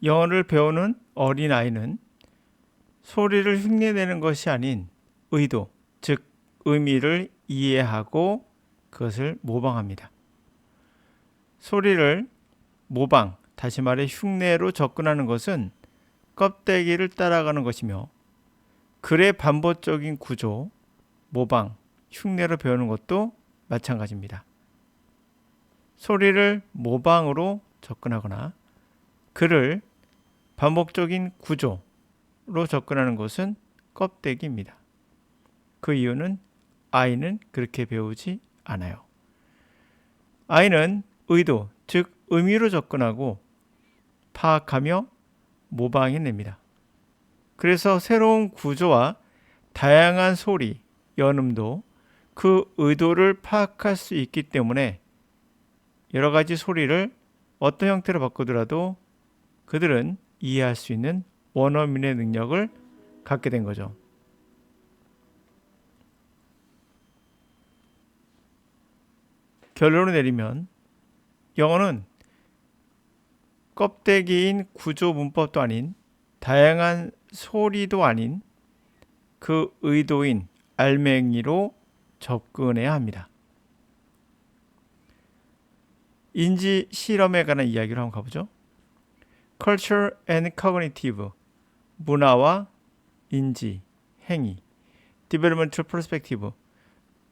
영어를 배우는 어린아이는 소리를 흉내내는 것이 아닌 의도, 즉 의미를 이해하고 그것을 모방합니다. 소리를 모방, 다시 말해 흉내로 접근하는 것은 껍데기를 따라가는 것이며 글의 반복적인 구조, 모방, 흉내로 배우는 것도 마찬가지입니다. 소리를 모방으로 접근하거나 글을 반복적인 구조로 접근하는 것은 껍데기입니다. 그 이유는 아이는 그렇게 배우지 않아요. 아이는 의도, 즉 의미로 접근하고 파악하며 모방해냅니다. 그래서 새로운 구조와 다양한 소리, 연음도 그 의도를 파악할 수 있기 때문에 여러 가지 소리를 어떤 형태로 바꾸더라도 그들은 이해할 수 있는 원어민의 능력을 갖게 된 거죠. 결론을 내리면 영어는 껍데기인 구조 문법도 아닌 다양한 소리도 아닌 그 의도인 알맹이로 접근해야 합니다. 인지 실험에 관한 이야기를 한번 가보죠. Culture and Cognitive, 문화와 인지, 행위, Developmental Perspective,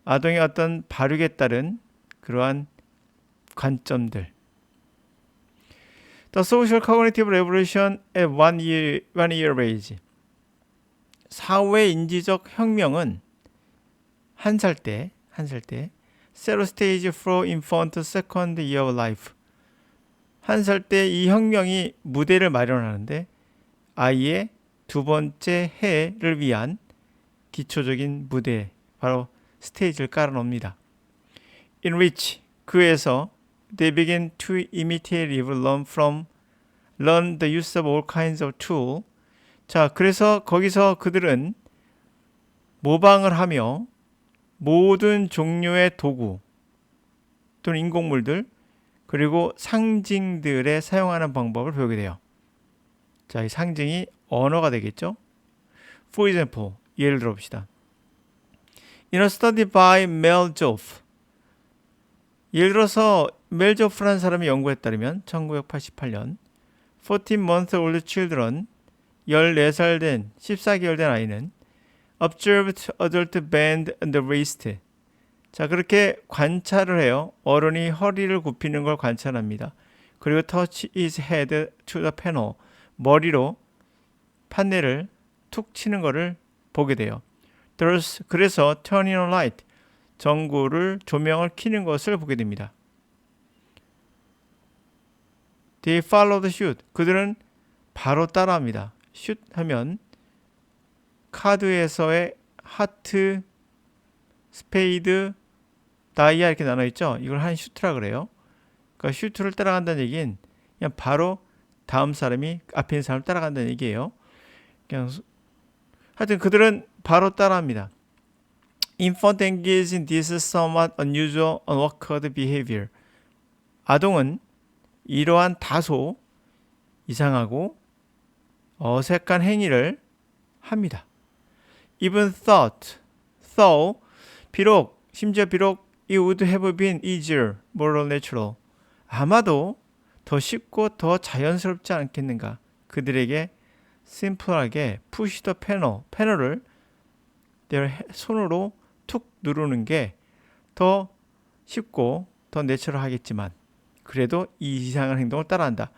아동의 어떤 발육에 따른 그러한 관점들. The Social Cognitive Revolution at one year age. 사회 인지적 혁명은 한 살 때, Zero Stage for Infant Second Year of Life. 한 살 때 이 혁명이 무대를 마련하는데 아이의 두 번째 해를 위한 기초적인 무대, 바로 스테이지를 깔아놓습니다. In which, 그에서 they begin to imitative learn the use of all kinds of tool. 자, 그래서 거기서 그들은 모방을 하며 모든 종류의 도구 또는 인공물들 그리고 상징들에 사용하는 방법을 배우게 돼요. 자, 이 상징이 언어가 되겠죠. For example, 예를 들어봅시다. In a study by Mel Zoff, 예를 들어서 멜 조프라는 사람이 연구에 따르면 1988년 14-month-old children, 14살 된 14개월 된 아이는 observed adult bend the wrist. 자, 그렇게 관찰을 해요. 어른이 허리를 굽히는 걸 관찰합니다. 그리고 touch his head to the panel. 머리로 판넬을 툭 치는 것을 보게 돼요. 그래서 turning on light. 전구를 조명을 켜는 것을 보게 됩니다. They follow the shoot. 그들은 바로 따라합니다. shoot 하면 카드에서의 하트, 스페이드, 다이아 이렇게 나눠 있죠. 이걸 한 슈트라 그래요. 그러니까 슈트를 따라간다는 얘기는 그냥 바로 다음 사람이 앞에 있는 사람을 따라간다는 얘기예요. 그냥 하여튼 그들은 바로 따라합니다. Infant engage in this somewhat unusual, awkward behavior. 아동은 이러한 다소 이상하고 어색한 행위를 합니다. Even though, 심지어 비록 it would have been easier, more natural. 아마도 더 쉽고 더 자연스럽지 않겠는가. 그들에게 심플하게 push the 패널을 손으로 툭 누르는 게 더 쉽고 더 내추럴하겠지만 그래도 이 이상한 행동을 따라한다.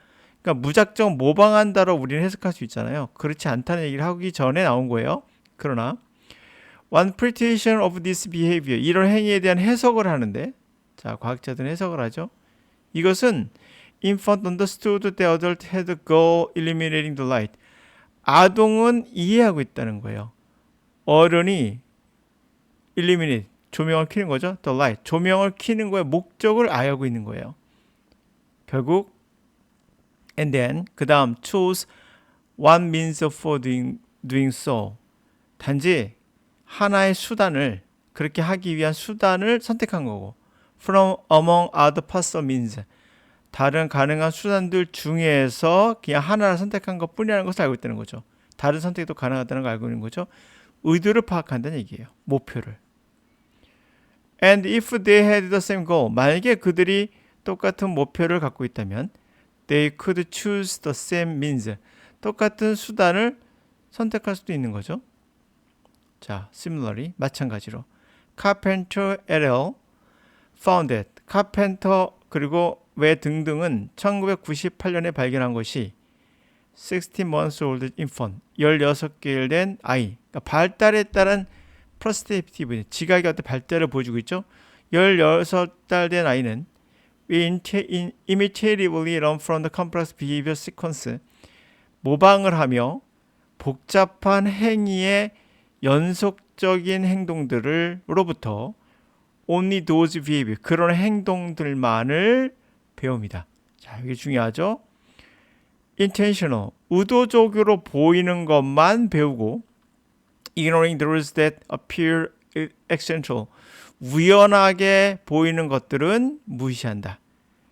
그러니까 무작정 모방한다로 우리는 해석할 수 있잖아요. 그렇지 않다는 얘기를 하기 전에 나온 거예요. 그러나 one interpretation of this behavior, 이런 행위에 대한 해석을 하는데, 자, 과학자들은 해석을 하죠. 이것은 infant understood the adult had goal illuminating the light. 아동은 이해하고 있다는 거예요. 어른이 illuminate, 조명을 켜는 거죠. The light, 조명을 켜는 거의 목적을 알고 있는 거예요. 결국 and then 그 다음 choose one means for doing so. 단지 하나의 수단을, 그렇게 하기 위한 수단을 선택한 거고 from among other possible means, 다른 가능한 수단들 중에서 그냥 하나를 선택한 것 뿐이라는 것을 알고 있다는 거죠. 다른 선택도 가능하다는 걸 알고 있는 거죠. 의도를 파악한다는 얘기예요. 목표를. And if they had the same goal, 만약에 그들이 똑같은 목표를 갖고 있다면 they could choose the same means, 똑같은 수단을 선택할 수도 있는 거죠. 자, similarly, 마찬가지로 Carpenter et al. Found that Carpenter 그리고 왜 등등은 1998년에 발견한 것이 16 months old infant, 16개월 된 아이, 그러니까 발달에 따른 퍼스페티브, 지각이 어떤 발달을 보여주고 있죠. 16달 된 아이는 We imitatively learn from the complex behavior sequence, 모방을 하며 복잡한 행위의 연속적인 행동들로부터 only those behavior, 그런 행동들만을 배웁니다. 자, 이게 중요하죠. intentional, 의도적으로 보이는 것만 배우고 ignoring the rules that appear accidental, 우연하게 보이는 것들은 무시한다.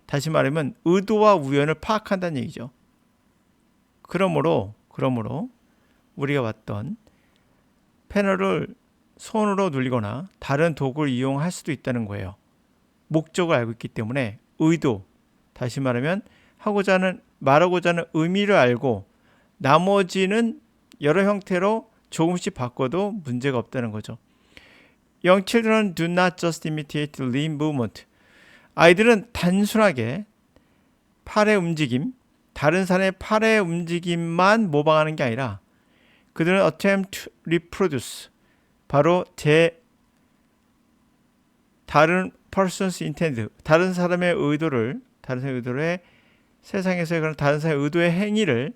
다시 말하면 의도와 우연을 파악한다는 얘기죠. 그러므로 우리가 봤던 패널을 손으로 눌리거나 다른 도구를 이용할 수도 있다는 거예요. 목적을 알고 있기 때문에 의도, 다시 말하면 말하고자 하는 의미를 알고 나머지는 여러 형태로 조금씩 바꿔도 문제가 없다는 거죠. Young children do not just imitate limb movement. 아이들은 단순하게 팔의 움직임, 다른 사람의 팔의 움직임만 모방하는 게 아니라 그들은 attempt to reproduce, 바로 다른 person's intent, 다른 사람의 의도를, 세상에서의 그런 다른 사람의 의도의 행위를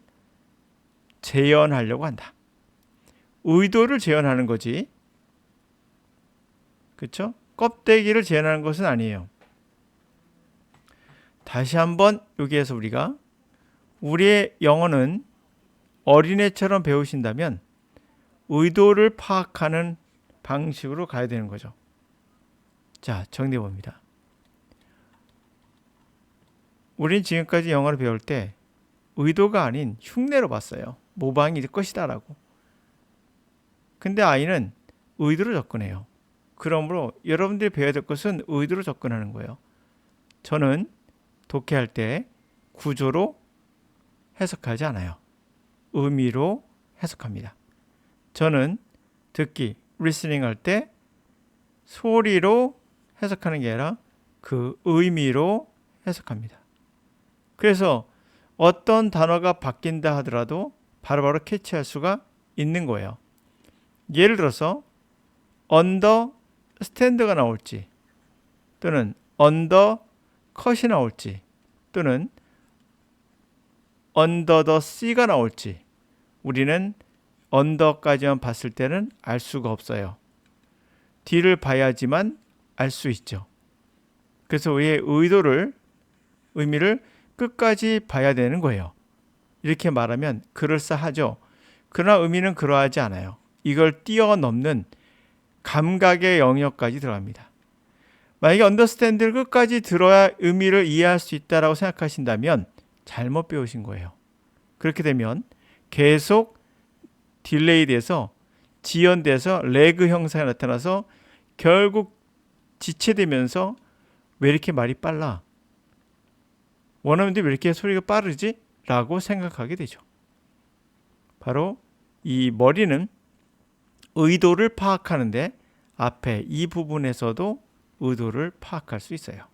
재현하려고 한다. 의도를 재현하는 거지. 그렇죠? 껍데기를 재현하는 것은 아니에요. 다시 한번 여기에서 우리의 영어는 어린애처럼 배우신다면 의도를 파악하는 방식으로 가야 되는 거죠. 자, 정리해 봅니다. 우린 지금까지 영어를 배울 때 의도가 아닌 흉내로 봤어요. 모방이 될 것이다라고. 근데 아이는 의도로 접근해요. 그러므로 여러분들이 배워야 될 것은 의도로 접근하는 거예요. 저는 독해할 때 구조로 해석하지 않아요. 의미로 해석합니다. 저는 듣기, 리스닝 할 때 소리로 해석하는 게 아니라 그 의미로 해석합니다. 그래서 어떤 단어가 바뀐다 하더라도 바로바로 캐치할 수가 있는 거예요. 예를 들어서 understand가 나올지, 또는 undercut이 나올지, 또는 under the sea가 나올지 우리는 under까지만 봤을 때는 알 수가 없어요. 뒤를 봐야지만 알 수 있죠. 그래서 우리의 의미를 끝까지 봐야 되는 거예요. 이렇게 말하면 그럴싸하죠. 그러나 의미는 그러하지 않아요. 이걸 뛰어넘는 감각의 영역까지 들어갑니다. 만약에 understand를 끝까지 들어야 의미를 이해할 수 있다라고 생각하신다면 잘못 배우신 거예요. 그렇게 되면 계속 딜레이 돼서 지연돼서 레그 형상이 나타나서 결국 지체되면서 왜 이렇게 말이 빨라? 원어민들이 왜 이렇게 소리가 빠르지? 라고 생각하게 되죠. 바로 이 머리는 의도를 파악하는데 앞에 이 부분에서도 의도를 파악할 수 있어요.